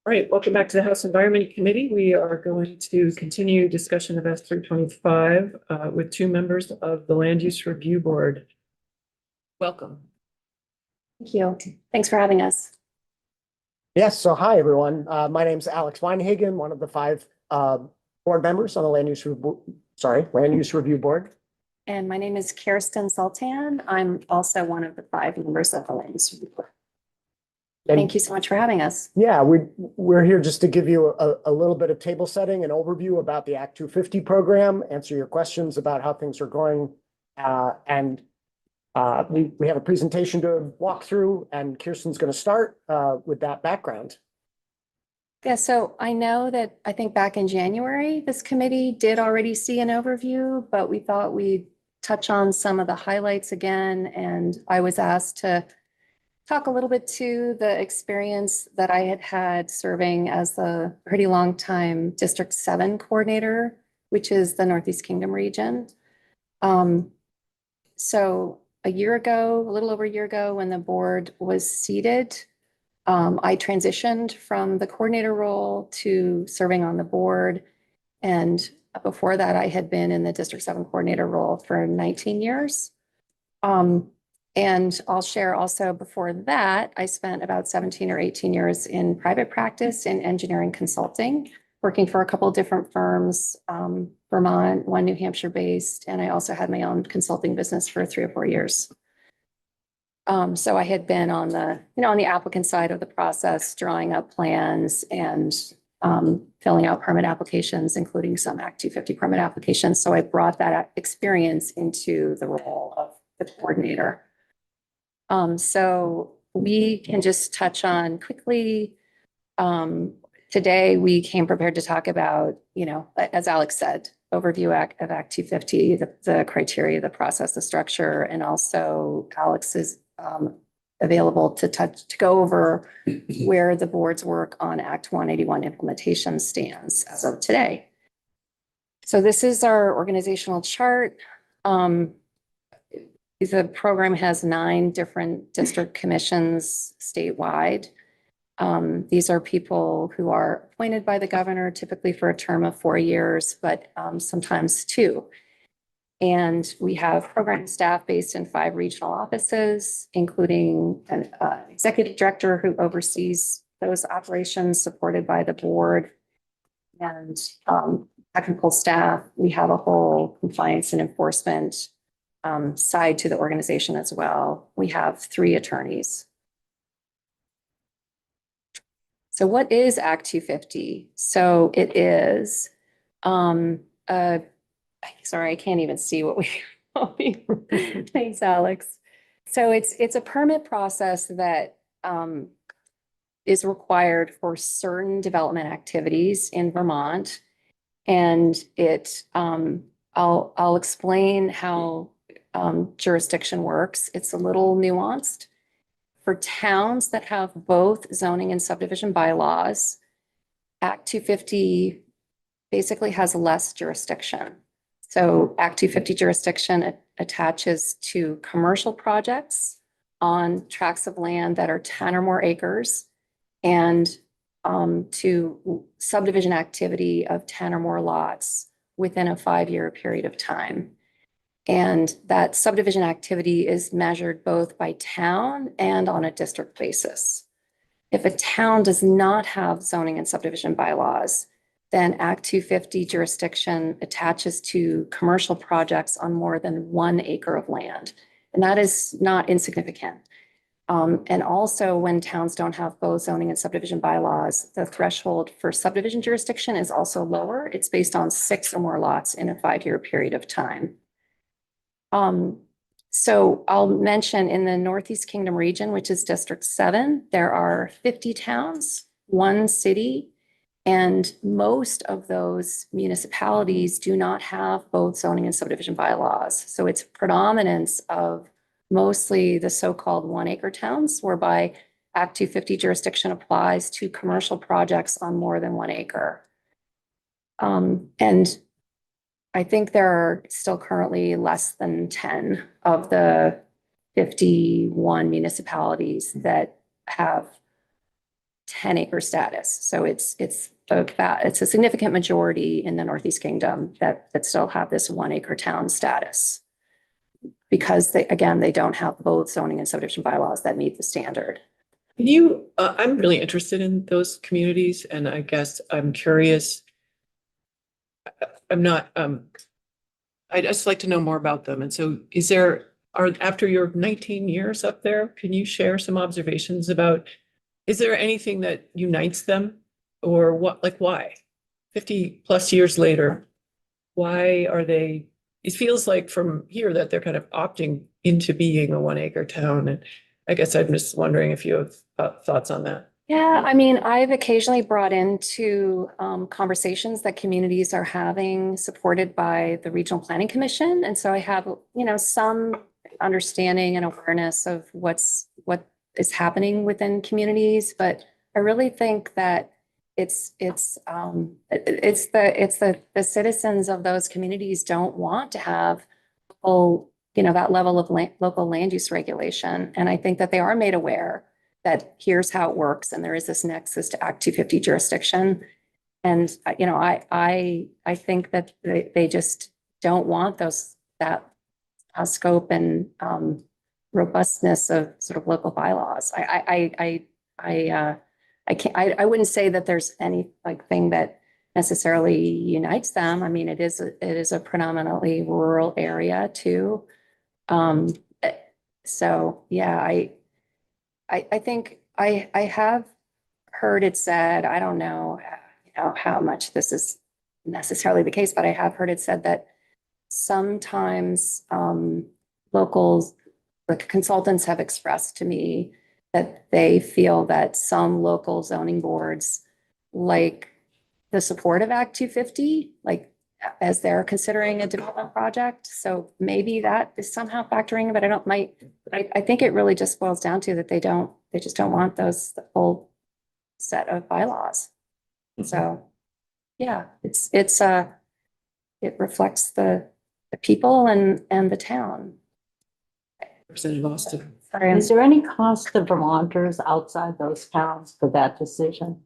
All right, welcome back to the House Environment Committee. We are going to continue discussion of S325 with two members of the Land Use Review Board. Welcome. Thank you. Thanks for having us. Yes, so hi, everyone. My name is Alex Weinhagen, one of the five board members on the Land Use Review Board. And my name is Kirsten Sultan. I'm also one of the five members of the Land Use Review Board. Thank you so much for having us. Yeah, we're here just to give you a little bit of table setting and overview about the Act 250 program, answer your questions about how things are going. And we have a presentation to walk through, and Kirsten's going to start with that background. Yeah, so I know that I think back in January, this committee did already see an overview, but we thought we'd touch on some of the highlights again. And I was asked to talk a little bit to the experience that I had had serving as a pretty long time District 7 coordinator, which is the Northeast Kingdom region. So a little over a year ago, when the board was seated, I transitioned from the coordinator role to serving on the board. And before that, I had been in the District 7 coordinator role for 19 years. And I'll share also before that, I spent about 17 or 18 years in private practice in engineering consulting, working for a couple of different firms, Vermont, one New Hampshire based, and I also had my own consulting business for 3 or 4 years. So I had been on the applicant side of the process, drawing up plans and filling out permit applications, including some Act 250 permit applications. So I brought that experience into the role of the coordinator. So we can just touch on quickly. Today we came prepared to talk about, as Alex said, overview of Act 250, the criteria, the process, the structure, and also Alex is available to go over where the board's work on Act 181 implementation stands as of today. So this is our organizational chart. The program has 9 different district commissions statewide. These are people who are appointed by the governor, typically for a term of 4 years, but sometimes 2. And we have program staff based in 5 regional offices, including an executive director who oversees those operations, supported by the board, and technical staff. We have a whole compliance and enforcement side to the organization as well. We have 3 attorneys. So what is Act 250? So it is, sorry, I can't even see what we thanks, Alex. So it's a permit process that is required for certain development activities in Vermont. And I'll explain how jurisdiction works. It's a little nuanced. For towns that have both zoning and subdivision bylaws, Act 250 basically has less jurisdiction. So Act 250 jurisdiction attaches to commercial projects on tracts of land that are 10 or more acres, and to subdivision activity of 10 or more lots within a 5-year period of time. And that subdivision activity is measured both by town and on a district basis. If a town does not have zoning and subdivision bylaws, then Act 250 jurisdiction attaches to commercial projects on more than 1 acre of land. And that is not insignificant. And also, when towns don't have both zoning and subdivision bylaws, the threshold for subdivision jurisdiction is also lower. It's based on 6 or more lots in a 5-year period of time. So I'll mention in the Northeast Kingdom region, which is District 7, there are 50 towns, 1 city, and most of those municipalities do not have both zoning and subdivision bylaws. So it's predominance of mostly the so-called 1-acre towns, whereby Act 250 jurisdiction applies to commercial projects on more than 1 acre. And I think there are still currently less than 10 of the 51 municipalities that have 10-acre status. So it's a significant majority in the Northeast Kingdom that still have this 1-acre town status. Because they don't have both zoning and subdivision bylaws that meet the standard. Can you, I'm really interested in those communities, and I guess I'm curious. I'm not, I'd just like to know more about them. And so after your 19 years up there, can you share some observations about, is there anything that unites them? Or what, like why? 50 plus years later, why are they, it feels like from here that they're kind of opting into being a 1-acre town. And I guess I'm just wondering if you have thoughts on that. Yeah, I mean, I've occasionally brought into conversations that communities are having supported by the Regional Planning Commission. And so I have, some understanding and awareness of what is happening within communities. But I really think that it's the citizens of those communities don't want to have that level of local land use regulation. And I think that they are made aware that here's how it works. And there is this nexus to Act 250 jurisdiction. And, I think that they just don't want that scope and robustness of sort of local bylaws. I wouldn't say that there's any thing that necessarily unites them. I mean, it is a predominantly rural area too. So yeah, I think I have heard it said, I don't know, how much this is necessarily the case, but I have heard it said that sometimes locals, like consultants have expressed to me that they feel that some local zoning boards like the support of Act 250, as they're considering a development project. So maybe that is somehow factoring, but I think it really just boils down to that they just don't want the full set of bylaws. So yeah, it reflects the people and the town. Representative Austin. Sorry, Is there any cost to Vermonters outside those towns for that decision?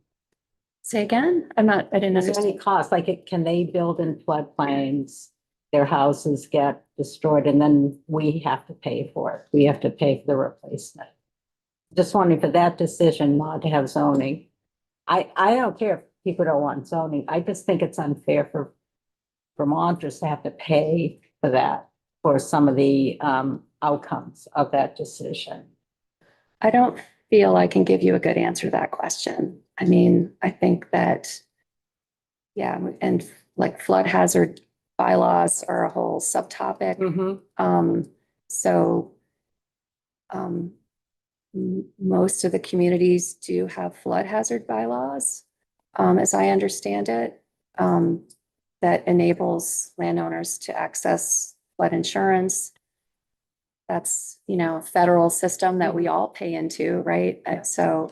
say again? I didn't Is there any understand. cost, can they build in floodplains? Their houses get destroyed and then we have to pay for it. We have to pay for the replacement. Just wondering for that decision not to have zoning. I don't care if people don't want zoning. I just think it's unfair for Vermonters to have to pay for that, for some of the outcomes of that decision. I don't feel I can give you a good answer to that question. I mean, I think that, yeah, and flood hazard bylaws are a whole subtopic. So most of the communities do have flood hazard bylaws, as I understand it, that enables landowners to access flood insurance. That's, a federal system that we all pay into, right? So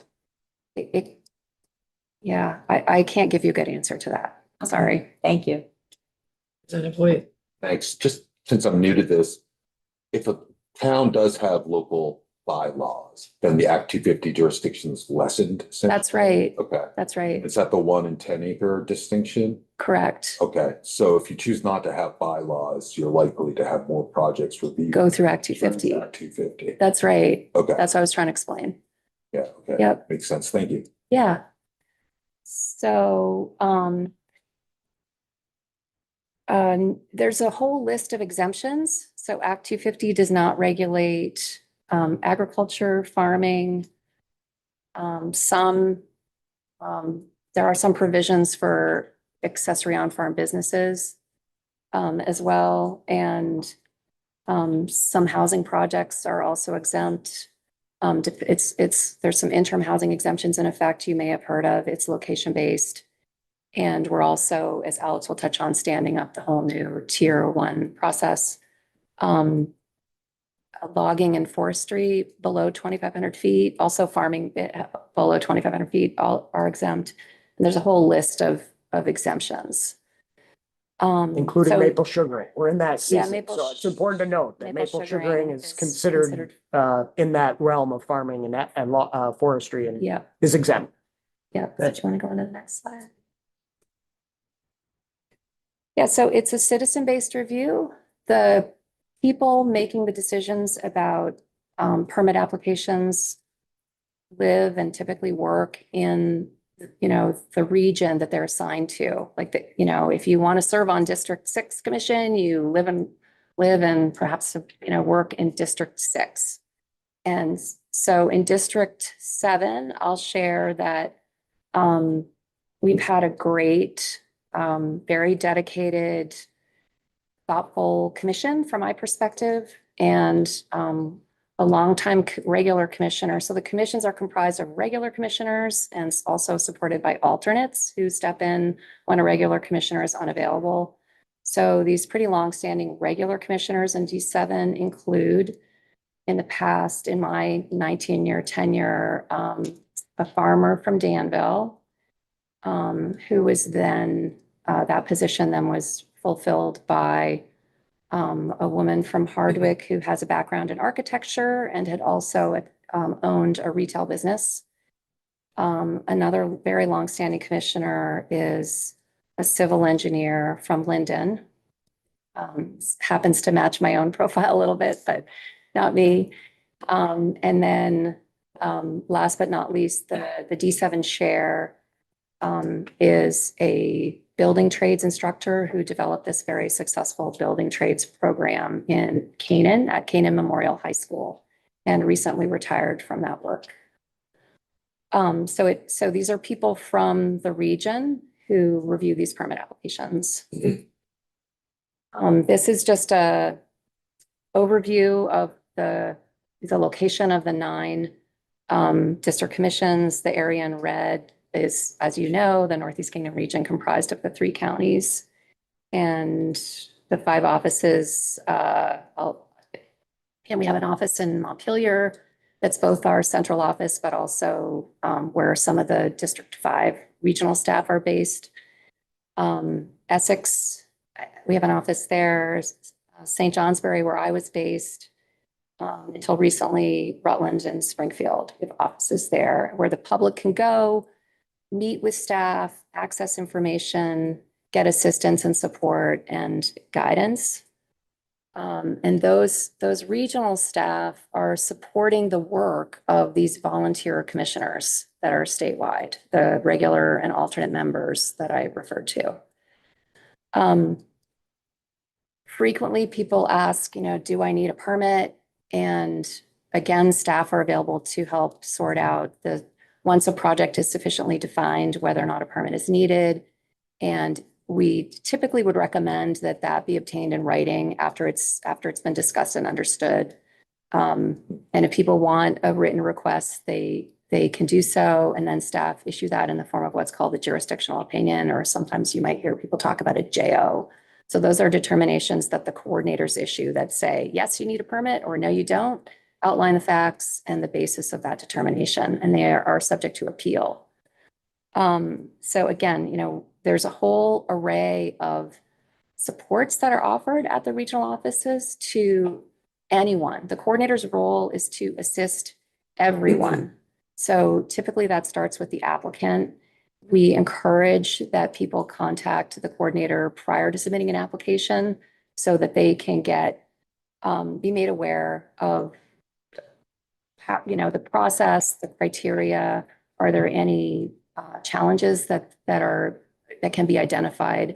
yeah, I can't give you a good answer to that. Sorry. Thank you. Representative Hoyt. Thanks. Just since I'm new to this, if a town does have local bylaws, then the Act 250 jurisdiction is lessened. That's right. Okay. That's right. Is that the 1 and 10-acre distinction? Correct. Okay. So if you choose not to have bylaws, you're likely to have more projects reviewed. Go through Act 250. Act 250. That's right. Okay. That's what I was trying to explain. Yeah. Okay. Yep. Makes sense. Thank you. Yeah. So, there's a whole list of exemptions. So Act 250 does not regulate agriculture, farming. There are some provisions for accessory on-farm businesses as well. And some housing projects are also exempt. There's some interim housing exemptions in effect you may have heard of. It's location-based. And we're also, as Alex will touch on, standing up the whole new Tier 1 process. Logging and forestry below 2,500 feet, also farming below 2,500 feet, all are exempt. And there's a whole list of exemptions. Including So- maple sugaring. We're in that Yeah, season. maple So it's important to note that maple maple sugaring sugaring is is considered in that realm of farming and forestry and Yeah, is exempt. Yeah, so do you want to go on to the next slide? Yeah, so it's a citizen-based review. The people making the decisions about permit applications live and typically work in, the region that they're assigned to. Like, if you want to serve on District 6 Commission, you live and perhaps, work in District 6. And so in District 7, I'll share that we've had a great, very dedicated, thoughtful commission from my perspective, and a longtime regular commissioner. So the commissions are comprised of regular commissioners and also supported by alternates who step in when a regular commissioner is unavailable. So these pretty longstanding regular commissioners in D7 include, in the past, in my 19-year tenure, a farmer from Danville, who was then, that position then was fulfilled by a woman from Hardwick who has a background in architecture and had also owned a retail business. Another very longstanding commissioner is a civil engineer from Linden. Happens to match my own profile a little bit, but not me. And then last but not least, the D7 chair is a building trades instructor who developed this very successful building trades program in Canaan at Canaan Memorial High School, and recently retired from that work. So these are people from the region who review these permit applications. This is just a overview of the location of the 9 district commissions. The area in red is, as you know, the Northeast Kingdom region comprised of the 3 counties and the 5 offices. And we have an office in Montpelier that's both our central office, but also where some of the District 5 regional staff are based. Essex, we have an office there. St. Johnsbury, where I was based until recently, Rutland and Springfield. We have offices there where the public can go, meet with staff, access information, get assistance and support and guidance. And those regional staff are supporting the work of these volunteer commissioners that are statewide, the regular and alternate members that I referred to. Frequently people ask, do I need a permit? And again, staff are available to help sort out once a project is sufficiently defined, whether or not a permit is needed. And we typically would recommend that be obtained in writing after it's been discussed and understood. And if people want a written request, they can do so, and then staff issue that in the form of what's called the jurisdictional opinion, or sometimes you might hear people talk about a JO. So those are determinations that the coordinators issue that say, yes, you need a permit, or no, you don't. Outline the facts and the basis of that determination, and they are subject to appeal. So again, there's a whole array of supports that are offered at the regional offices to anyone. The coordinator's role is to assist everyone. So typically that starts with the applicant. We encourage that people contact the coordinator prior to submitting an application so that they can be made aware of how, the process, the criteria. Are there any challenges that can be identified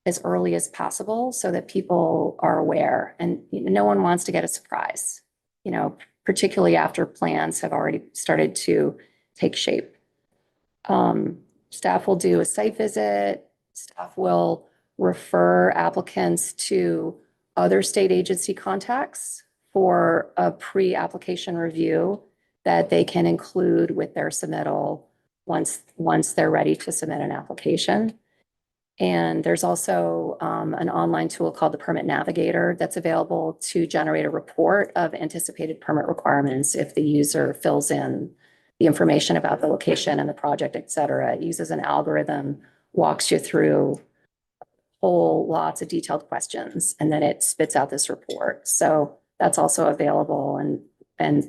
as early as possible so that people are aware? And no one wants to get a surprise, particularly after plans have already started to take shape. Staff will do a site visit. Staff will refer applicants to other state agency contacts for a pre-application review that they can include with their submittal once they're ready to submit an application. And there's also an online tool called the Permit Navigator that's available to generate a report of anticipated permit requirements if the user fills in the information about the location and the project, et cetera. It uses an algorithm, walks you through whole lots of detailed questions, and then it spits out this report. So that's also available, and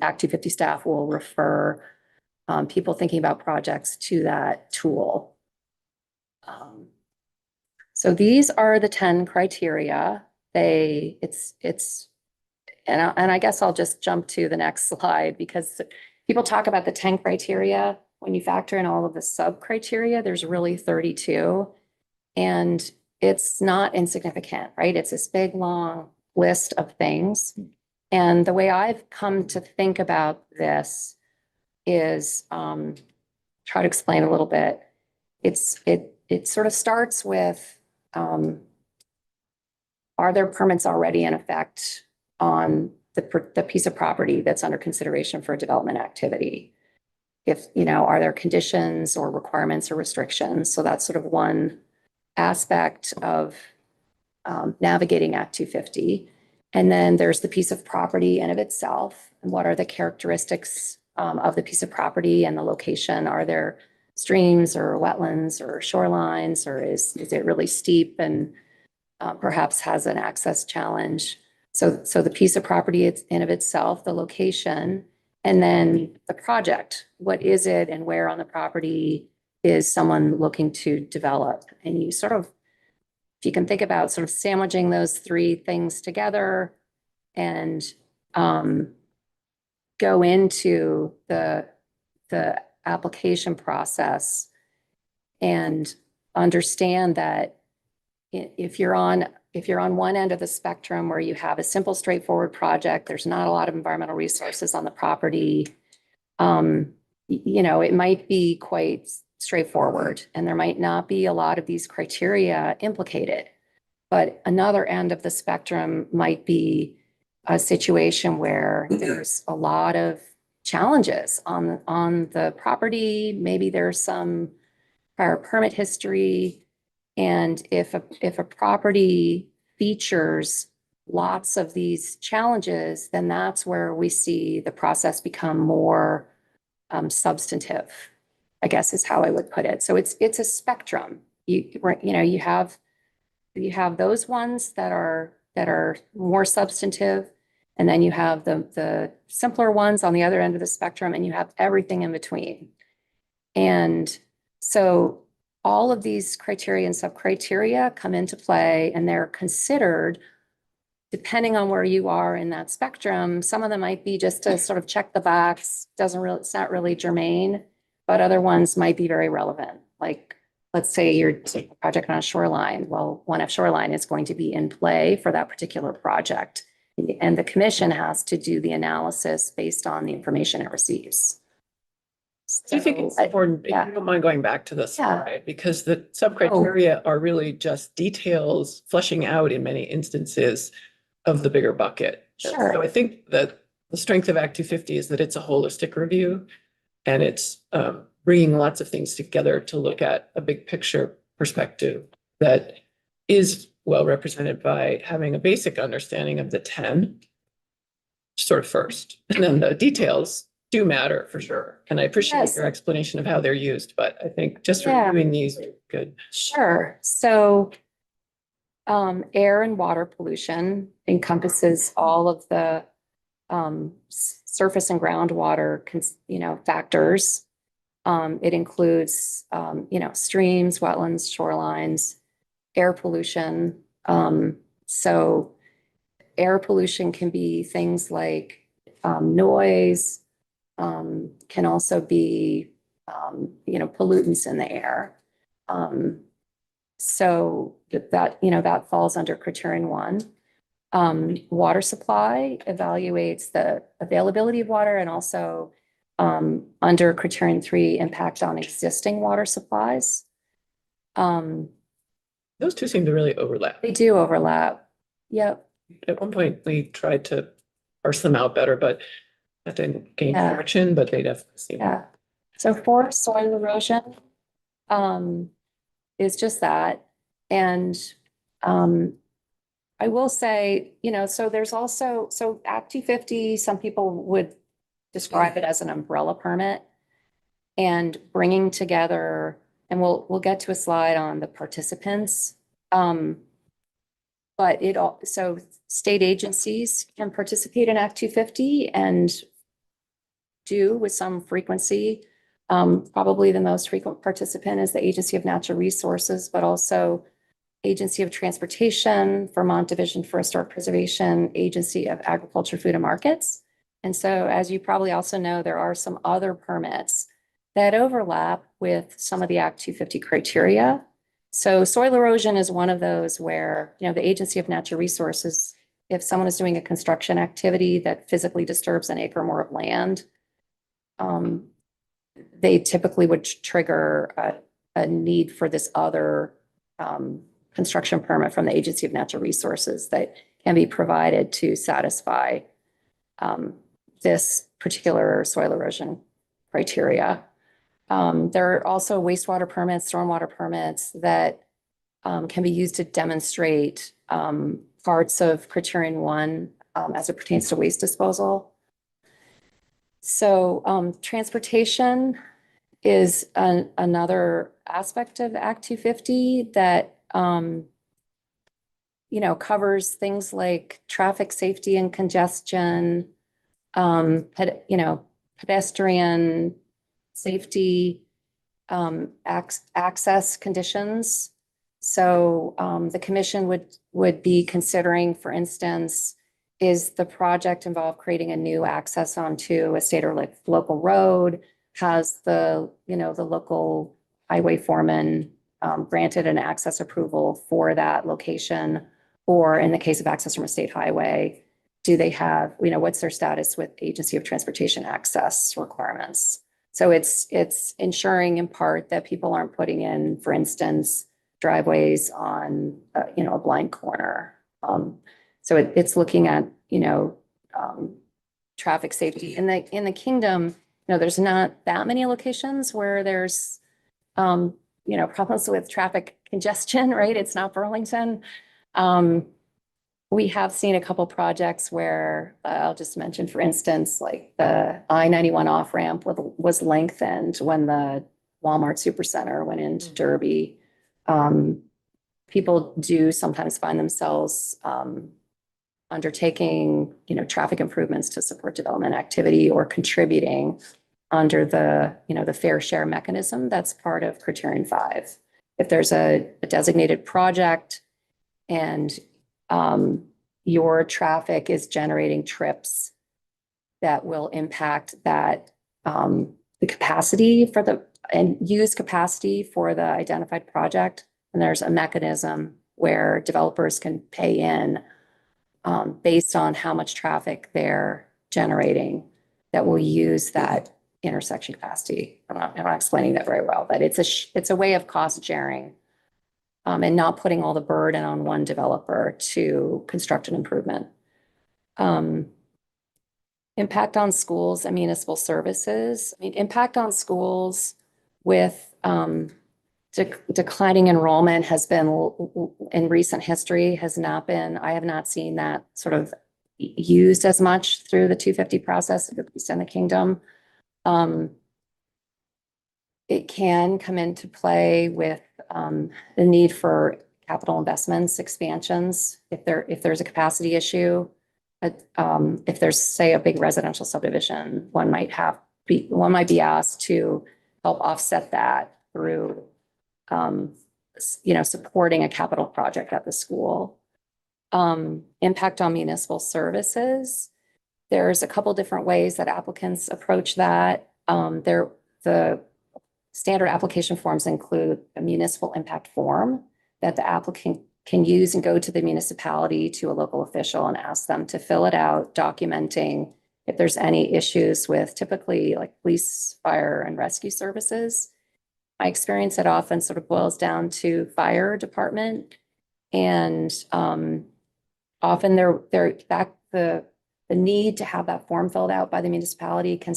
Act 250 staff will refer people thinking about projects to that tool. So these are the 10 criteria. And I guess I'll just jump to the next slide because people talk about the 10 criteria. When you factor in all of the sub criteria, there's really 32. And it's not insignificant, right? It's this big, long list of things. And the way I've come to think about this is try to explain a little bit. It sort of starts with are there permits already in effect on the piece of property that's under consideration for a development activity? If, are there conditions or requirements or restrictions? So that's sort of one aspect of navigating Act 250. And then there's the piece of property in of itself. And what are the characteristics of the piece of property and the location? Are there streams or wetlands or shorelines, or is it really steep and perhaps has an access challenge? So the piece of property in of itself, the location, and then the project. What is it and where on the property is someone looking to develop? And you sort of, if you can think about sort of sandwiching those three things together and go into the application process and understand that if you're on one end of the spectrum where you have a simple, straightforward project, there's not a lot of environmental resources on the property, it might be quite straightforward and there might not be a lot of these criteria implicated. But another end of the spectrum might be a situation where there's a lot of challenges on the property. Maybe there's some prior permit history. And if a property features lots of these challenges, then that's where we see the process become more substantive, I guess is how I would put it. So it's a spectrum. You have those ones that are more substantive, and then you have the simpler ones on the other end of the spectrum, and you have everything in between. And so all of these criteria and sub-criteria come into play, and they're considered depending on where you are in that spectrum. Some of them might be just to sort of check the box, it's not really germane, but other ones might be very relevant. Like, let's say you're taking a project on a shoreline. Well, 1F shoreline is going to be in play for that particular project. And the commission has to do the analysis based on the information it receives. Do you think it's important, if yeah. you don't mind going back to this, Yeah. right? Because the sub-criteria are really just details fleshing out in many instances of the bigger bucket. Sure. So I think that the strength of Act 250 is that it's a holistic review and it's bringing lots of things together to look at a big picture perspective that is well represented by having a basic understanding of the 10 sort of first, and then the details do matter for sure. And I appreciate Yes. your explanation of how they're used, but I think just Yeah. reviewing these is good. Sure. So air and water pollution encompasses all of the surface and groundwater, factors. It includes, streams, wetlands, shorelines, air pollution. So air pollution can be things like noise, can also be, pollutants in the air. So that falls under criterion 1. Water supply evaluates the availability of water, and also under criterion 3, impact on existing water supplies. Those two seem to really overlap. They do overlap. Yep. At one point, we tried to parse them out better, but that didn't gain Yeah. traction, but they definitely seem. Yeah. So for soil erosion, is just that. And I will say, so there's also, Act 250, some people would describe it as an umbrella permit, and bringing together, and we'll get to a slide on the participants. But so state agencies can participate in Act 250 and do with some frequency. Probably the most frequent participant is the Agency of Natural Resources, but also Agency of Transportation, Vermont Division for Historic Preservation, Agency of Agriculture, Food and Markets. And so, as you probably also know, there are some other permits that overlap with some of the Act 250 criteria. So soil erosion is one of those where, the Agency of Natural Resources, if someone is doing a construction activity that physically disturbs an acre or more of land, they typically would trigger a need for this other construction permit from the Agency of Natural Resources that can be provided to satisfy this particular soil erosion criteria. There are also wastewater permits, stormwater permits that can be used to demonstrate parts of criterion 1 as it pertains to waste disposal. So transportation is another aspect of Act 250 that covers things like traffic safety and congestion, pedestrian safety, access conditions. So the commission would be considering, for instance, is the project involve creating a new access onto a state or local road? Has the local highway foreman granted an access approval for that location? Or in the case of access from a state highway, do they have, what's their status with Agency of Transportation access requirements? So it's ensuring in part that people aren't putting in, for instance, driveways on, a blind corner. So it's looking at, traffic safety in the kingdom. There's not that many locations where there's, problems with traffic congestion, right? It's not Burlington. We have seen a couple projects where I'll just mention, for instance, like the I-91 off-ramp was lengthened when the Walmart Supercenter went into Derby. People do sometimes find themselves undertaking, traffic improvements to support development activity or contributing under the fair share mechanism that's part of Criterion 5. If there's a designated project and your traffic is generating trips that will impact that the capacity for the use capacity for the identified project, and there's a mechanism where developers can pay in based on how much traffic they're generating that will use that intersection capacity. I'm not explaining that very well, but it's a way of cost sharing and not putting all the burden on one developer to construct an improvement. Impact on schools and municipal services. Impact on schools with declining enrollment has been in recent history I have not seen that sort of used as much through the 250 process, at least in the kingdom. It can come into play with the need for capital investments, expansions, if there's a capacity issue. If there's, say, a big residential subdivision, one might be asked to help offset that through supporting a capital project at the school. Impact on municipal services. There's a couple different ways that applicants approach that. The standard application forms include a municipal impact form that the applicant can use and go to the municipality, to a local official, and ask them to fill it out, documenting if there's any issues with typically like police, fire, and rescue services. My experience, it often sort of boils down to fire department, and often the need to have that form filled out by the municipality can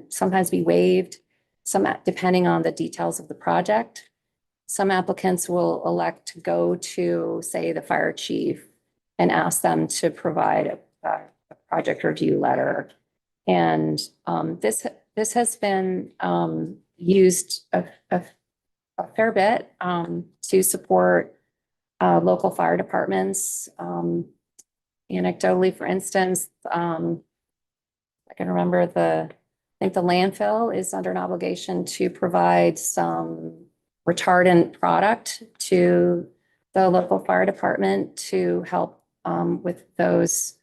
sometimes be waived, depending on the details of the project. Some applicants will elect to go to, say, the fire chief and ask them to provide a project review letter. And this has been used a fair bit to support local fire departments. Anecdotally, for instance, I can remember the I think the landfill is under an obligation to provide some retardant product to the local fire department to help with those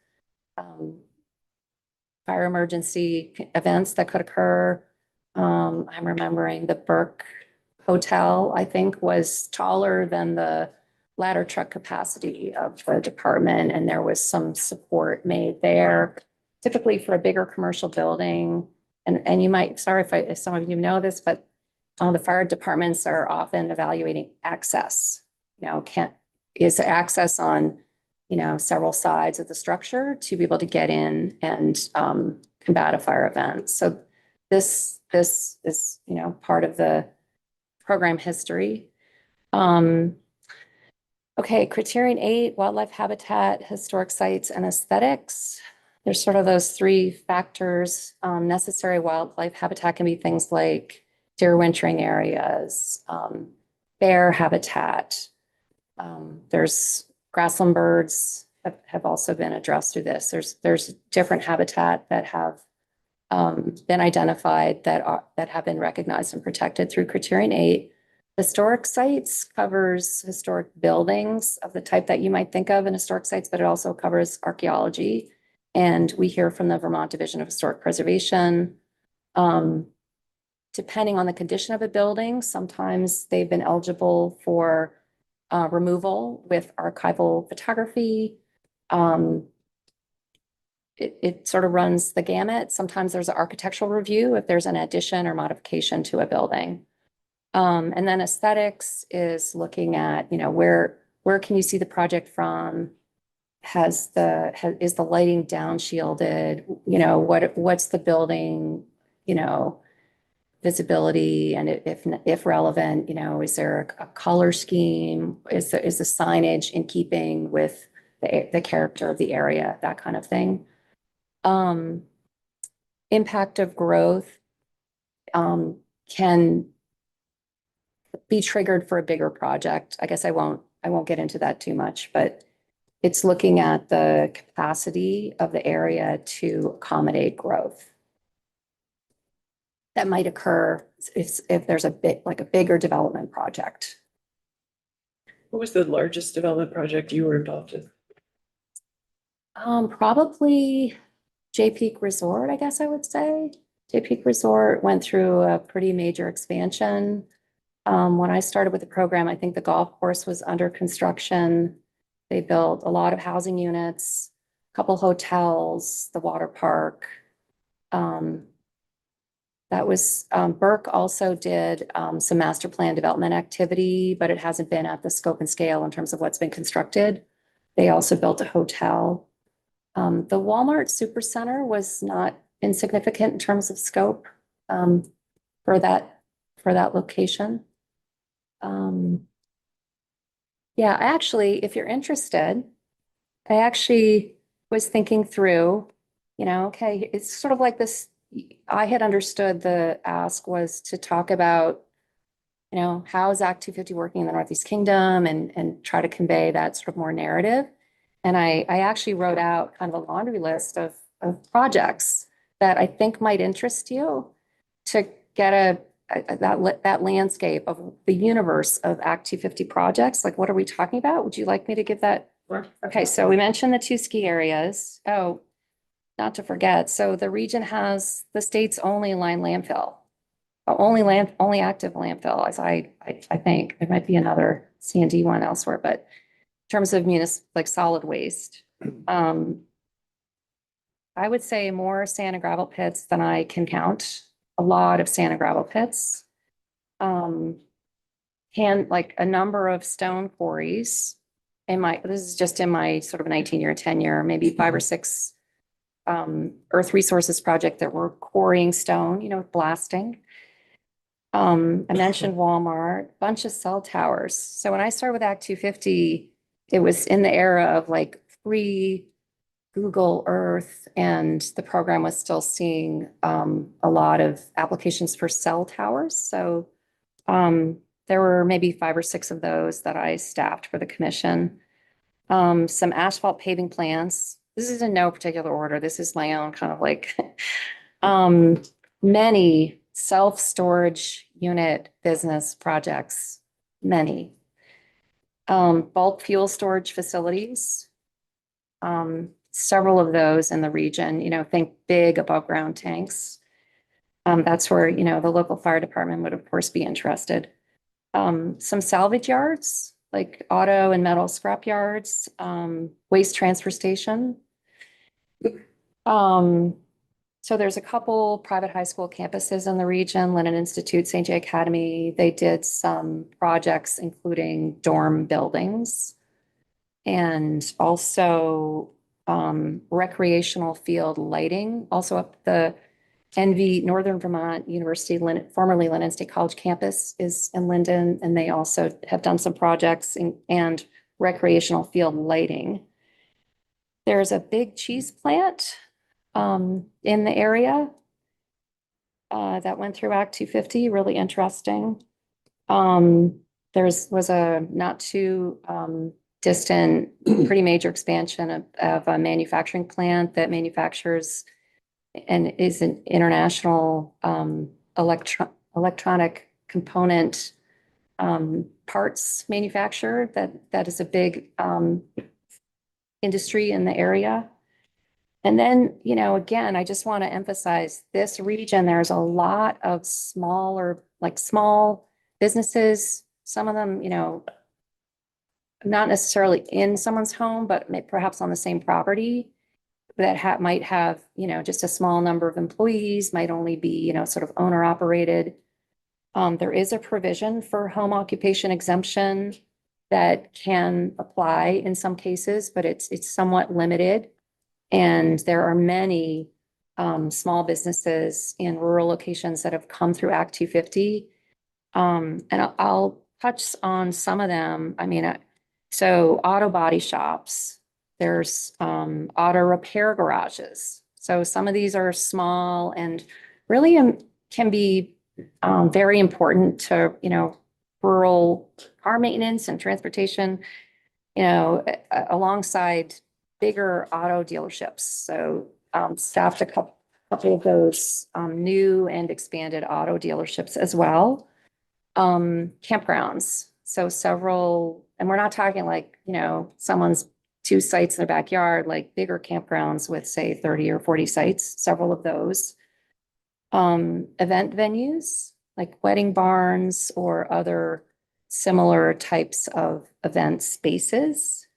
fire emergency events that could occur. I'm remembering the Burke Hotel, I think, was taller than the ladder truck capacity of the department, and there was some support made there. Typically for a bigger commercial building, and you might, sorry if some of you know this, but the fire departments are often evaluating access. You know, is there access on, you know, several sides of the structure to be able to get in and combat a fire event. So this is, you know, part of the program history. Okay, criterion 8, wildlife habitat, historic sites, and aesthetics. There's sort of those three factors. Necessary wildlife habitat can be things like deer wintering areas, bear habitat. There's grassland birds have also been addressed through this. There's different habitat that have been identified that have been recognized and protected through criterion 8. Historic sites covers historic buildings of the type that you might think of in historic sites, but it also covers archaeology. And we hear from the Vermont Division of Historic Preservation. Depending on the condition of a building, sometimes they've been eligible for removal with archival photography. It sort of runs the gamut. Sometimes there's an architectural review if there's an addition or modification to a building. And then aesthetics is looking at, you know, where can you see the project from? Is the lighting down shielded? You know, what's the building, you know, visibility, and if relevant, you know, is there a color scheme? Is the signage in keeping with the character of the area, that kind of thing. Impact of growth can be triggered for a bigger project. I guess I won't get into that too much, but it's looking at the capacity of the area to accommodate growth that might occur if there's a bigger development project. What was the largest development project you were involved in? Probably Jay Peak Resort, I guess I would say. Jay Peak Resort went through a pretty major expansion. When I started with the program, I think the golf course was under construction. They built a lot of housing units, a couple hotels, the water park. That was, Burke also did some master plan development activity, but it hasn't been at the scope and scale in terms of what's been constructed. They also built a hotel. The Walmart Supercenter was not insignificant in terms of scope for that location. Yeah, if you're interested, I actually was thinking through, you know, okay, it's sort of like this. I had understood the ask was to talk about, you know, how is Act 250 working in the Northeast Kingdom and try to convey that sort of more narrative. And I actually wrote out kind of a laundry list of projects that I think might interest you to get that landscape of the universe of Act 250 projects. Like, what are we talking about? Would you like me to give that? Sure. Okay, so we mentioned the 2 ski areas. Oh, not to forget. So the region has the state's only lined landfill, only active landfill, as I think. There might be another C&D one elsewhere, but in terms of like solid waste, I would say more sand and gravel pits than I can count. A lot of sand and gravel pits. Like a number of stone quarries. This is just in my sort of 19-year tenure, maybe 5 or 6 earth resources project that were quarrying stone, you know, blasting. I mentioned Walmart, bunch of cell towers. So when I started with Act 250, it was in the era of like Google Earth, and the program was still seeing a lot of applications for cell towers. So there were maybe 5 or 6 of those that I staffed for the commission. Some asphalt paving plants. This is in no particular order. This is my own kind of like many self-storage unit business projects, many. Bulk fuel storage facilities. Several of those in the region, think big above ground tanks. That's where, the local fire department would of course be interested. Some salvage yards, like auto and metal scrap yards, waste transfer station. So there's a couple private high school campuses in the region, Lennon Institute, St. J Academy. They did some projects, including dorm buildings and also recreational field lighting, also up the NV, Northern Vermont University, formerly Lennon State College campus is in Linden, and they also have done some projects and recreational field lighting. There's a big cheese plant in the area that went through Act 250, really interesting. Was a not too distant, pretty major expansion of a manufacturing plant that manufactures and is an international electronic component parts manufacturer that is a big industry in the area. And then, again, I just want to emphasize this region, there's a lot of small businesses, some of them, not necessarily in someone's home, but perhaps on the same property that might have, just a small number of employees, might only be, sort of owner operated. There is a provision for home occupation exemption that can apply in some cases, but it's somewhat limited. And there are many small businesses in rural locations that have come through Act 250. And I'll touch on some of them. I mean, so auto body shops, there's auto repair garages. So some of these are small and really can be very important to, rural car maintenance and transportation, alongside bigger auto dealerships. So staffed a couple of those new and expanded auto dealerships as well. Campgrounds. So several, and we're not talking like, someone's 2 sites in their backyard, like bigger campgrounds with say 30 or 40 sites, several of those. Event venues like wedding barns or other similar types of event spaces.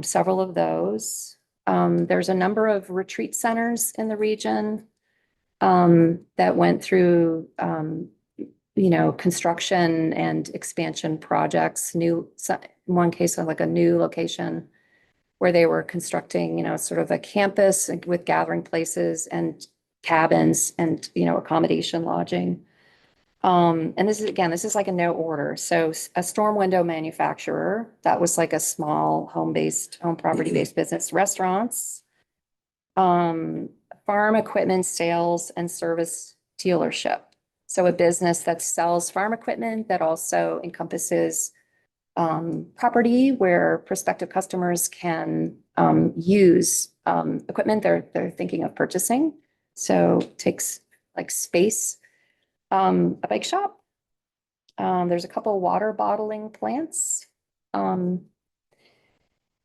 Several of those. There's a number of retreat centers in the region that went through, construction and expansion projects. In one case, like a new location where they were constructing, sort of a campus with gathering places and cabins and, accommodation lodging. And this is like a no order. So a storm window manufacturer, that was like a small home property-based business, restaurants, farm equipment sales and service dealership. So a business that sells farm equipment that also encompasses property where prospective customers can use equipment they're thinking of purchasing. So takes like space. A bike shop. There's a couple water bottling plants.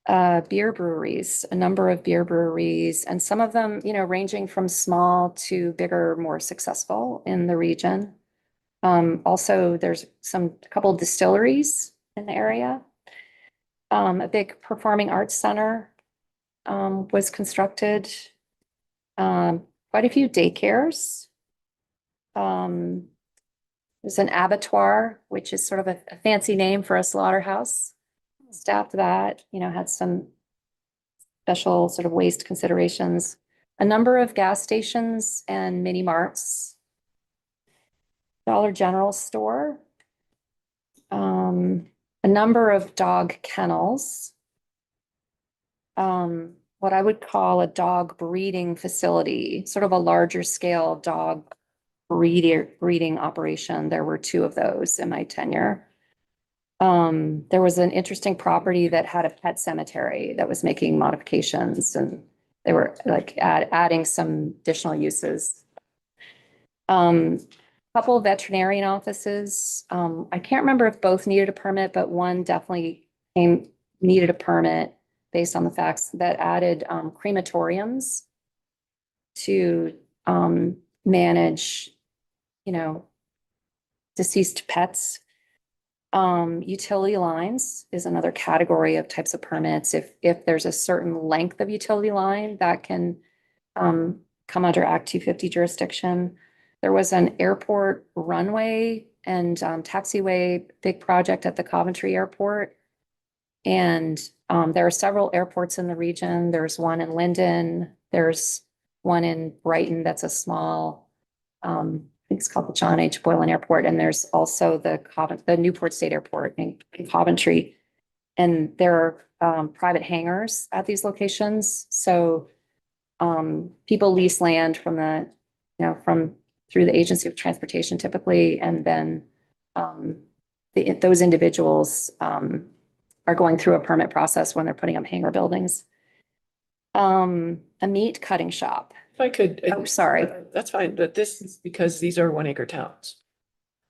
Beer breweries, a number of beer breweries, and some of them, ranging from small to bigger, more successful in the region. Also, there's a couple of distilleries in the area. A big performing arts center was constructed. Quite a few daycares. There's an abattoir, which is sort of a fancy name for a slaughterhouse. Staffed that, had some special sort of waste considerations. A number of gas stations and mini marts. Dollar General store. A number of dog kennels. What I would call a dog breeding facility, sort of a larger scale dog breeding operation. There were 2 of those in my tenure. There was an interesting property that had a pet cemetery that was making modifications, and they were like adding some additional uses. Couple of veterinarian offices. I can't remember if both needed a permit, but one definitely needed a permit based on the facts that added crematoriums to manage, you know, deceased pets. Utility lines is another category of types of permits. If there's a certain length of utility line that can come under Act 250 jurisdiction. There was an airport runway and taxiway big project at the Coventry Airport. And there are several airports in the region. There's one in Linden. There's one in Brighton that's a small, I think it's called the John H. Boylan Airport. And there's also the Newport State Airport in Coventry. And there are private hangars at these locations. So people lease land from through the Agency of Transportation typically, and then those individuals are going through a permit process when they're putting up hangar buildings. A meat cutting shop. If I could. Oh, sorry. That's fine, but this is because these are 1 acre towns.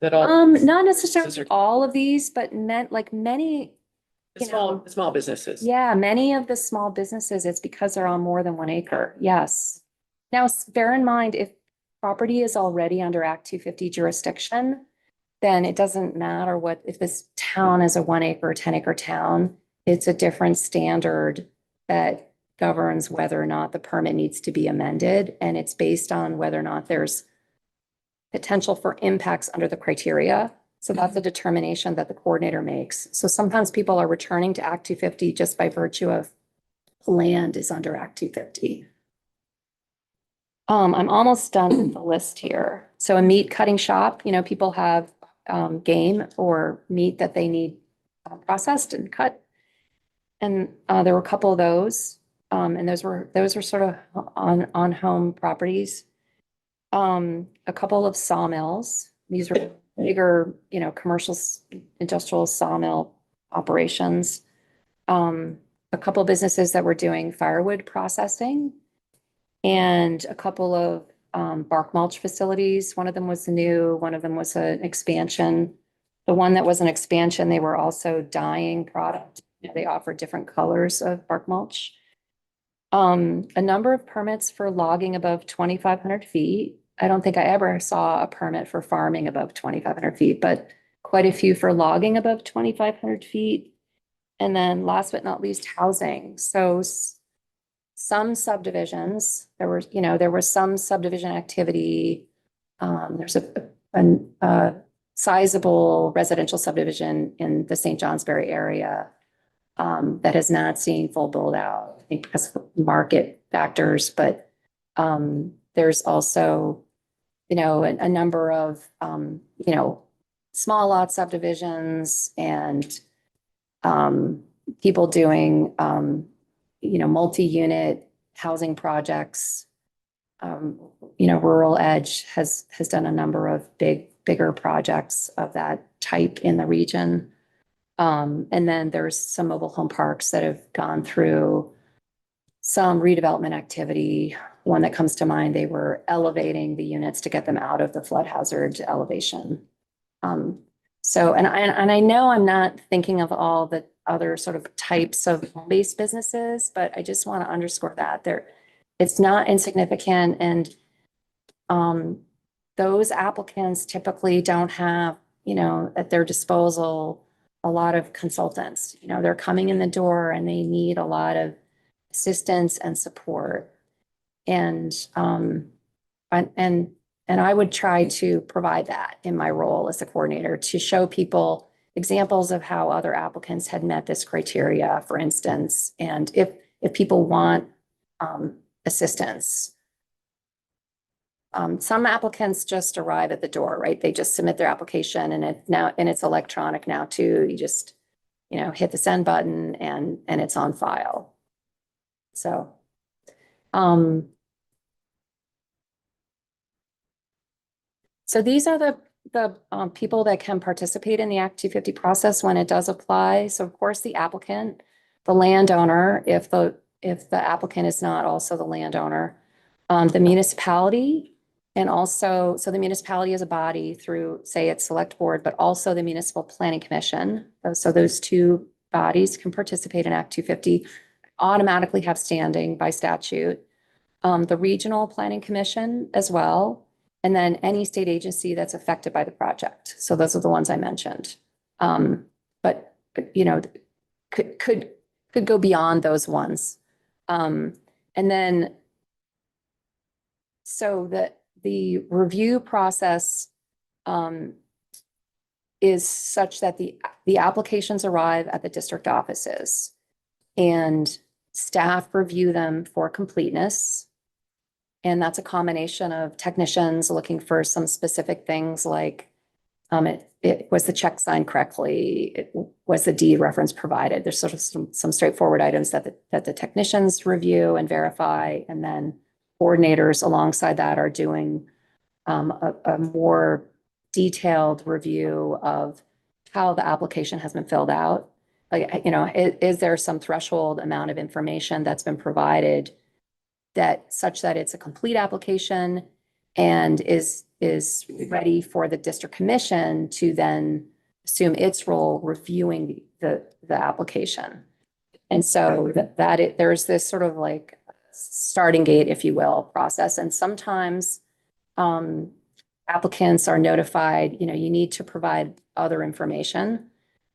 That all. Not necessarily businesses all of these, but many, you know. Small businesses. Yeah, many of the small businesses, it's because they're on more than 1 acre. Yes. Now, bear in mind, if property is already under Act 250 jurisdiction, then it doesn't matter if this town is a 1 acre, 10 acre town, it's a different standard that governs whether or not the permit needs to be amended. And it's based on whether or not there's potential for impacts under the criteria. So that's a determination that the coordinator makes. So sometimes people are returning to Act 250 just by virtue of land is under Act 250. I'm almost done with the list here. So a meat cutting shop, people have game or meat that they need processed and cut. And there were a couple of those. And those were sort of on home properties. A couple of sawmills. These are bigger, commercial, industrial sawmill operations. A couple of businesses that were doing firewood processing, and a couple of bark mulch facilities. One of them was new, one of them was an expansion. The one that was an expansion, they were also dyeing product. They offered different colors of bark mulch. A number of permits for logging above 2,500 feet. I don't think I ever saw a permit for farming above 2,500 feet, but quite a few for logging above 2,500 feet. And then last but not least, housing. So some subdivisions, there was some subdivision activity. There's a sizable residential subdivision in the St. Johnsbury area that has not seen full build out, I think because of market factors, but there's also, a number of, small lot subdivisions and people doing, multi-unit housing projects. Rural Edge has done a number of bigger projects of that type in the region. And then there's some mobile home parks that have gone through some redevelopment activity. One that comes to mind, they were elevating the units to get them out of the flood hazard elevation. And I know I'm not thinking of all the other sort of types of home-based businesses, but I just want to underscore that it's not insignificant. And those applicants typically don't have, at their disposal, a lot of consultants. They're coming in the door and they need a lot of assistance and support. And I would try to provide that in my role as a coordinator, to show people examples of how other applicants had met this criteria, for instance. And if people want assistance, some applicants just arrive at the door, right? They just submit their application, and it's electronic now too. You just, hit the send button and it's on file. So, so these are the people that can participate in the Act 250 process when it does apply. So of course, the applicant, the landowner, if the applicant is not also the landowner, the municipality, And also, so the municipality is a body through, say, its select board, but also the municipal planning commission. So those two bodies can participate in Act 250, automatically have standing by statute. The regional planning commission as well, and then any state agency that's affected by the project. So those are the ones I mentioned. But you know, could go beyond those ones. And then, so the review process is such that the applications arrive at the district offices and staff review them for completeness. And that's a combination of technicians looking for some specific things like, it was the check signed correctly, was the deed reference provided. There's sort of some straightforward items that the technicians review and verify, and then coordinators alongside that are doing a more detailed review of how the application has been filled out. Like, you know, is there some threshold amount of information that's been provided that such that it's a complete application and is ready for the district commission to then assume its role reviewing the application. And so there's this sort of like starting gate, if you will, process. And sometimes applicants are notified, you know, you need to provide other information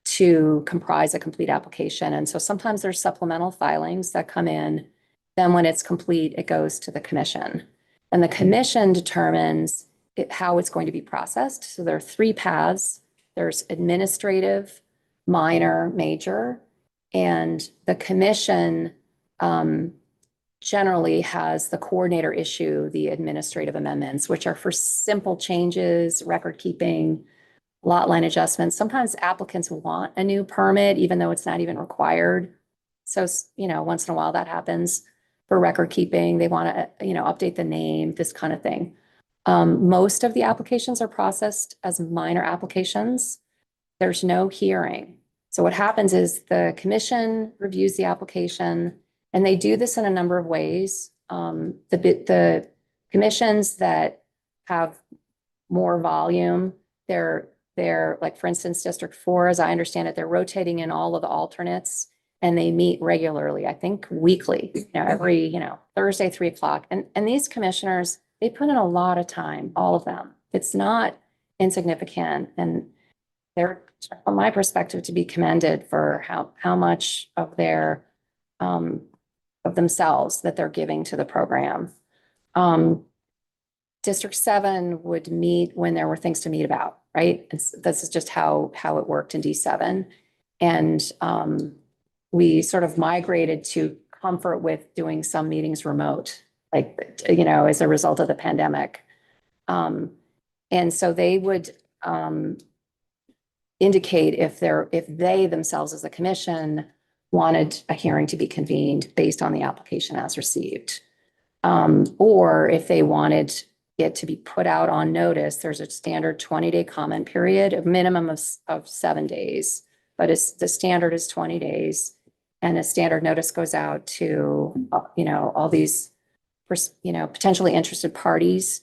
to comprise a complete application. And so sometimes there's supplemental filings that come in. Then when it's complete, it goes to the commission. And the commission determines how it's going to be processed. So there are three paths. There's administrative, minor, major. And the commission generally has the coordinator issue the administrative amendments, which are for simple changes, record keeping, lot line adjustments. Sometimes applicants want a new permit, even though it's not even required. So, you know, once in a while that happens for record keeping. They want to, you know, update the name, this kind of thing. Most of the applications are processed as minor applications. There's no hearing. So what happens is the commission reviews the application, and they do this in a number of ways. The commissions that have more volume, they're like, for instance, District 4, as I understand it, they're rotating in all of the alternates, and they meet regularly, I think weekly, you know, every, you know, Thursday, 3 o'clock. And these commissioners, they put in a lot of time, all of them. It's not insignificant. And they're, from my perspective, to be commended for how much of their, of themselves that they're giving to the program. District 7 would meet when there were things to meet about, right? This is just how it worked in D7. And we sort of migrated to comfort with doing some meetings remote, like, you know, as a result of the pandemic. And so they would indicate if they themselves as a commission wanted a hearing to be convened based on the application as received. Or if they wanted it to be put out on notice, there's a standard 20-day comment period, a minimum of 7 days, but the standard is 20 days. And a standard notice goes out to, you know, all these, you know, potentially interested parties.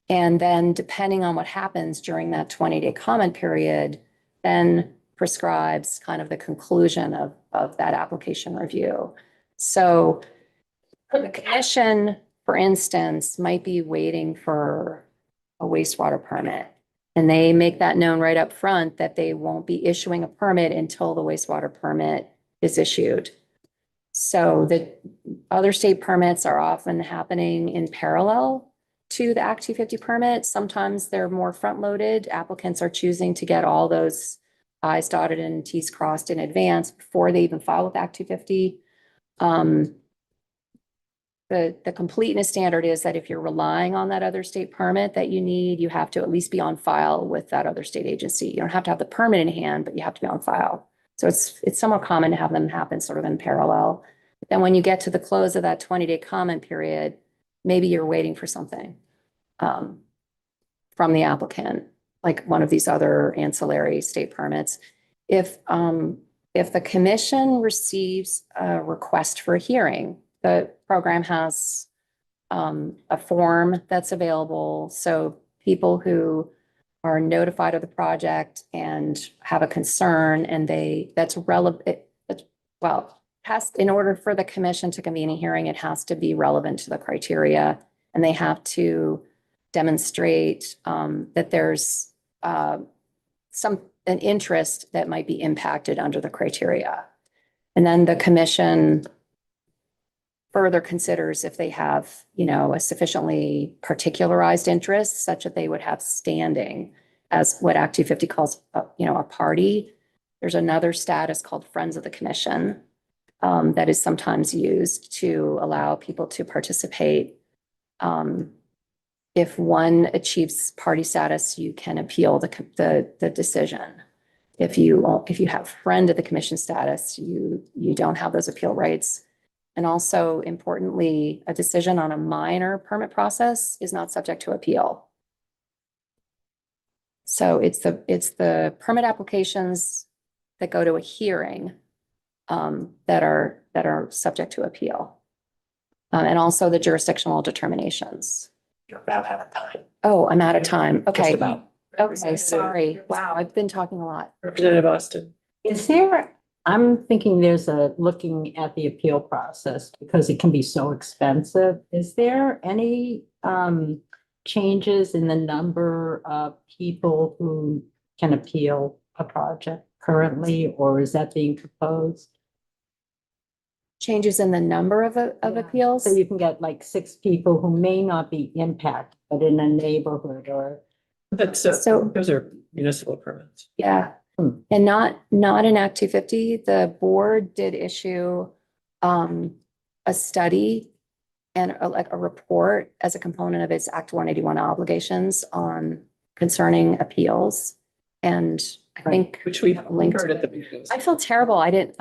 And then depending on what happens during that 20-day comment period, then prescribes kind of the conclusion of that application review. So the commission, for instance, might be waiting for a wastewater permit. And they make that known right up front that they won't be issuing a permit until the wastewater permit is issued. So the other state permits are often happening in parallel to the Act 250 permit. Sometimes they're more front-loaded. Applicants are choosing to get all those I's dotted and T's crossed in advance before they even file with Act 250. The completeness standard is that if you're relying on that other state permit that you need, you have to at least be on file with that other state agency. You don't have to have the permit in hand, but you have to be on file. So it's somewhat common to have them happen sort of in parallel. But then when you get to the close of that 20-day comment period, maybe you're waiting for something from the applicant, like one of these other ancillary state permits. If the commission receives a request for a hearing, the program has a form that's available. So people who are notified of the project and have a concern and that's relevant, well, in order for the commission to convene a hearing, it has to be relevant to the criteria. And they have to demonstrate that there's an interest that might be impacted under the criteria. And then the commission further considers if they have, a sufficiently particularized interest such that they would have standing as what Act 250 calls, a party. There's another status called Friends of the Commission that is sometimes used to allow people to participate. If one achieves party status, you can appeal the decision. If you have friend of the commission status, you don't have those appeal rights. And also importantly, a decision on a minor permit process is not subject to appeal. So it's the permit applications that go to a hearing that are subject to appeal. And also the jurisdictional determinations. You're about out of time. Oh, I'm out of time. Just Okay. about. Okay, sorry. Wow, I've been talking a lot. Representative Austin. Is there, I'm thinking looking at the appeal process because it can be so expensive. Is there any changes in the number of people who can appeal a project currently, or is that being proposed? Changes in the number of appeals? So you can get like 6 people who may not be impacted, but in a neighborhood or. That's, So- those are municipal permits. Yeah, Hmm. and not in Act 250. The board did issue a study and a report as a component of its Act 181 obligations on concerning appeals. And I think Which we Linked. heard at the beginning. I feel terrible. I didn't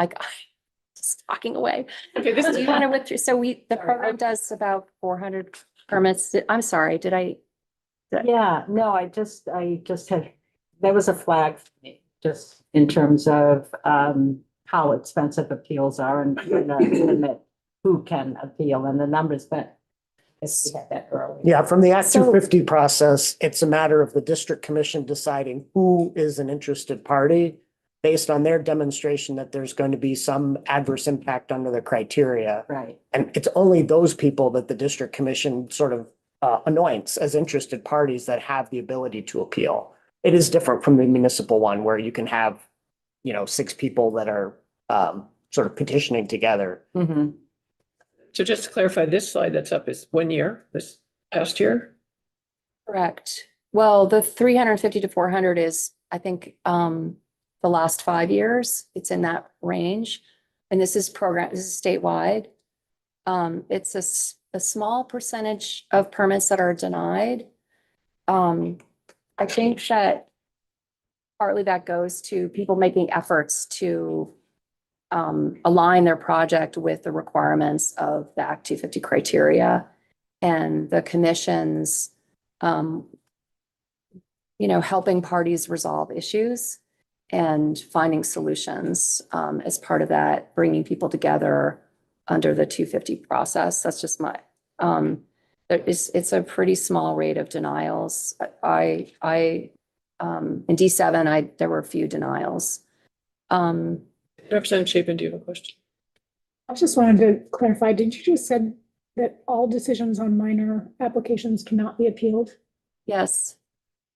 just talking away. Okay, this Do is. you want to withdraw? So the program does about 400 permits. I'm sorry, did I? Yeah, no, I just had, there was a flag for me, just in terms of how expensive appeals are and limit who can appeal and the numbers, but I guess we had that earlier. Yeah, from the Act So- 250 process, it's a matter of the district commission deciding who is an interested party based on their demonstration that there's going to be some adverse impact under the criteria. Right. And it's only those people that the district commission sort of anoints as interested parties that have the ability to appeal. It is different from the municipal one where you can have, 6 people that are sort of petitioning together. Mhm. So just to clarify, this slide that's up is 1 year, this past year? Correct. Well, the 350 to 400 is, I think, the last 5 years. It's in that range. And this is statewide. It's a small percentage of permits that are denied. I think that partly that goes to people making efforts to align their project with the requirements of the Act 250 criteria and the commission's, helping parties resolve issues and finding solutions as part of that, bringing people together under the 250 process. That's just my, it's a pretty small rate of denials. In D7, there were a few denials. Representative Chapin, do you have a question? I just wanted to clarify, did you just said that all decisions on minor applications cannot be appealed? Yes,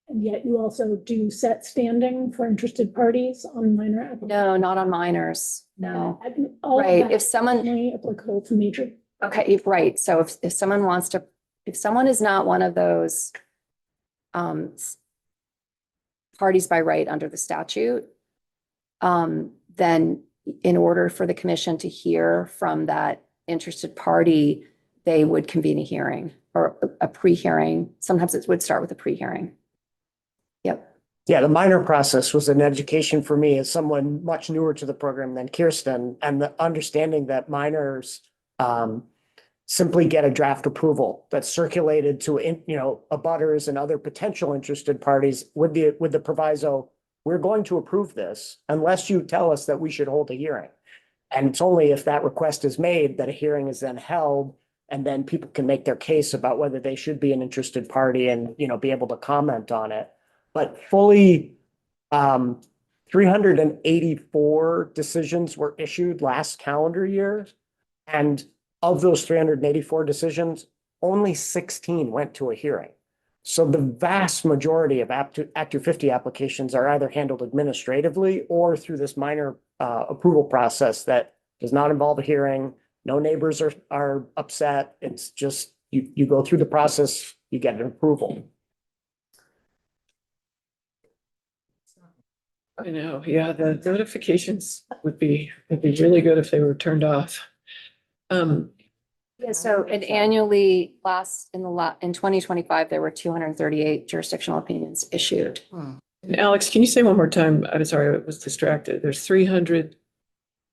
And yet you also do set standing for interested parties on minor applications? no, not on minors, no. All of Right, that if is someone, only applicable to major. okay, right, so if someone wants to, if someone is not one of those parties by right under the statute, then in order for the commission to hear from that interested party, they would convene a hearing or a pre-hearing. Sometimes it would start with a pre-hearing. Yep. Yeah, the minor process was an education for me as someone much newer to the program than Kirsten, and the understanding that minors simply get a draft approval that's circulated to, abutters and other potential interested parties with the proviso, we're going to approve this unless you tell us that we should hold a hearing. And it's only if that request is made that a hearing is then held And then people can make their case about whether they should be an interested party and, be able to comment on it. But fully, 384 decisions were issued last calendar year. And of those 384 decisions, only 16 went to a hearing. So the vast majority of Act 250 applications are either handled administratively or through this minor approval process that does not involve a hearing. No neighbors are upset. It's just, you go through the process, you get an approval. I know, yeah, the notifications would be really good if they were turned off. Yeah, so it annually in 2025, there were 238 jurisdictional opinions issued. And Alex, can you say one more time? I'm sorry, I was distracted. There's 300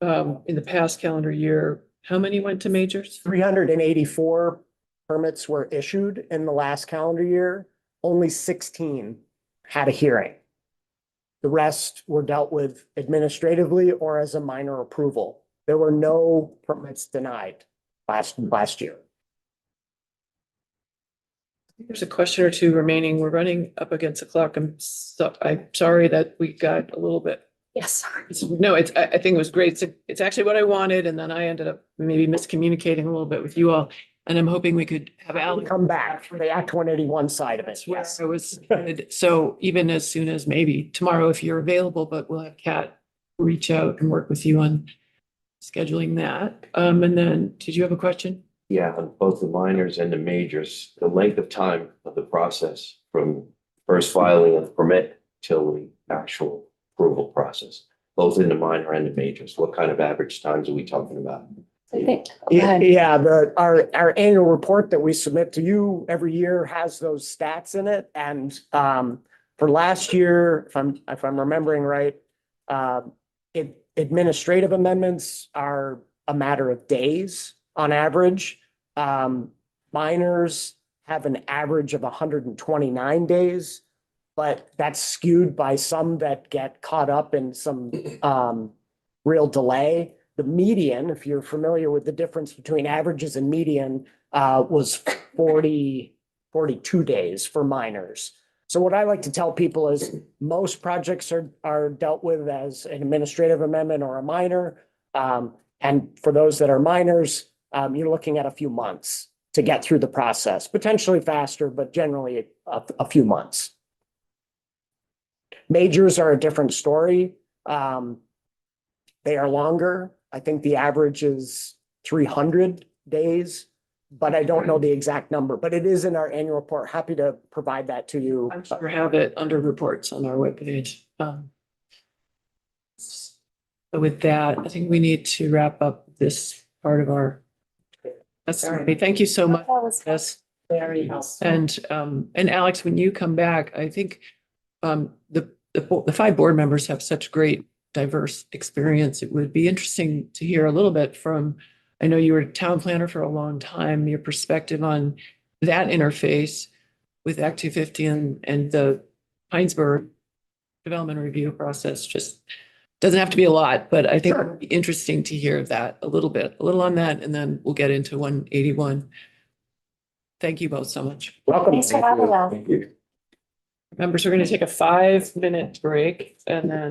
in the past calendar year. How many went to majors? 384 permits were issued in the last calendar year. Only 16 had a hearing. The rest were dealt with administratively or as a minor approval. There were no permits denied last year. There's a question or two remaining. We're running up against the clock. I'm sorry that we got a little bit. Yes. No, I think it was great. It's actually what I wanted, and then I ended up maybe miscommunicating a little bit with you all. And I'm hoping we could have Alex Come back for the Act 181 side of it. That's where Yes. I was headed. So even as soon as maybe tomorrow, if you're available, but we'll have Kat reach out and work with you on scheduling that. And then, did you have a question? Yeah, on both the minors and the majors, the length of time of the process from first filing of the permit till the actual approval process, both in the minor and the majors, what kind of average times are we talking about? I think, go ahead. Yeah, our annual report that we submit to you every year has those stats in it. And for last year, if I'm remembering right, administrative amendments are a matter of days on average. Minors have an average of 129 days, but that's skewed by some that get caught up in some real delay. The median, if you're familiar with the difference between averages and median, was 42 days for minors. So what I like to tell people is most projects are dealt with as an administrative amendment or a minor. And for those that are minors, you're looking at a few months to get through the process, potentially faster, but generally a few months. Majors are a different story. They are longer. I think the average is 300 days, but I don't know the exact number, but it is in our annual report. Happy to provide that to you. I'm sure have it under reports on our webpage. So with that, I think we need to wrap up this part of our. Thank you so much. That was Yes. very helpful. And Alex, when you come back, I think the 5 board members have such great diverse experience. It would be interesting to hear a little bit from, I know you were a town planner for a long time, your perspective on that interface with Act 250 and the Heinsberg development review process. Just doesn't have to be a lot, but I think it would be interesting to hear that a little on that, and then we'll get into 181. Thank you both so much. Welcome. Thanks for having us. Thank you. Members, we're going to take a 5-minute break and then